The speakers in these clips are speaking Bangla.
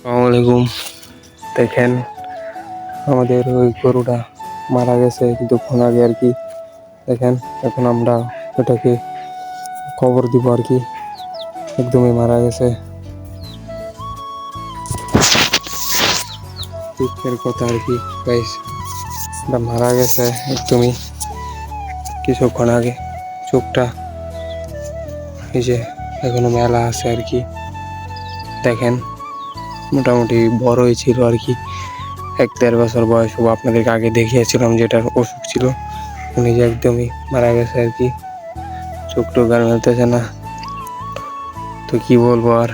আসসালামু আলাইকুম। দেখেন আমাদের ওই গরুটা মারা গেছে কিছুক্ষণ আগে আর কি। দেখেন এখন আমরা ওটাকে খবর দিব আর কি। একদমই মারা গেছে, দুঃখের কথা আর কি গাইস। ওটা মারা গেছে একদমই কিছুক্ষণ আগে। চোখটা এই যে এখনো মেলা আছে আর কি। দেখেন মোটামুটি বড়ই ছিল আর কি, 1-1.5 বছর বয়স। আপনাদেরকে আগে দেখিয়েছিলাম যেটার অসুখ ছিল, উনি যে একদমই মারা গেছে আর কি। চোখ টোক আর মেলতেছে না, তো কি বলবো আর।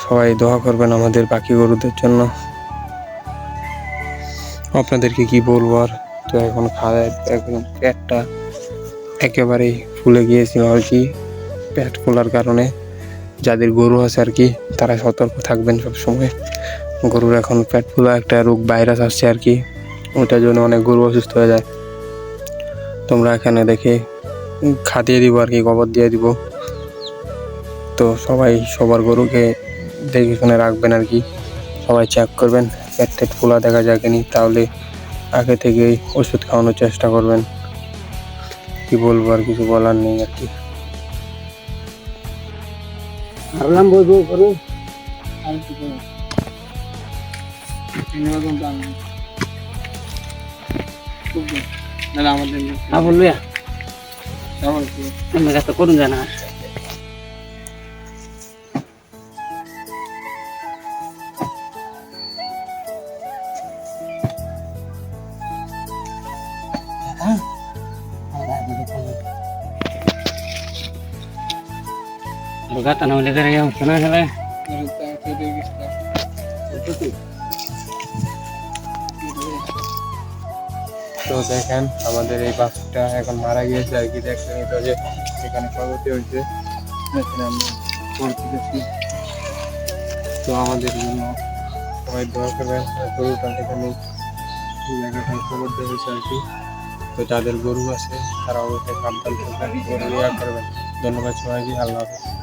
সবাই দোয়া করবেন আমাদের বাকি গরুদের জন্য। আপনাদেরকে কি বলবো আর। তো এখন খাওয়া একদম পেটটা একেবারেই ফুলে গিয়েছিল আর কি। পেট ফোলার কারণে যাদের গরু আছে আর কি, তারা সতর্ক থাকবেন সব সময়। গরুর এখন পেট ফোলা একটা রোগ, ভাইরাস আসছে আর কি, ওটার জন্য অনেক গরু অসুস্থ হয়ে যায়। তোমরা এখানে দেখে খাটিয়ে দিব আর কি, গোবর দিয়ে দিব। তো সবাই সবার গরুকে দেখে শুনে রাখবেন আর কি। সবাই চেক করবেন, পেট টেট ফোলা দেখা যায় কিনি, তাহলে আগে থেকেই ওষুধ খাওয়ানোর চেষ্টা করবেন। কি বলবো আর, কিছু বলার নেই আর কি। ভাবলাম বলবো করো আর কি করবো আমাদের করুন জানা। Gata na ulit rin yung sana sila. তো দেখেন আমাদের এই বাছুরটা এখন মারা গিয়েছে আর কি। দেখছেন তো যে এখানে প্রগতি হয়েছে, দেখেন আমরা করতেছি। তো আমাদের জন্য সবাই দোয়া করবেন। গরুটা এখানে এই জায়গাটায় খবর দেওয়া হয়েছে আর কি। তো যাদের গরু আছে তারা অবশ্যই সাবধান থাকবেন, গরু ইয়া করবেন। ধন্যবাদ সবাইকে, আল্লাহ হাফেজ।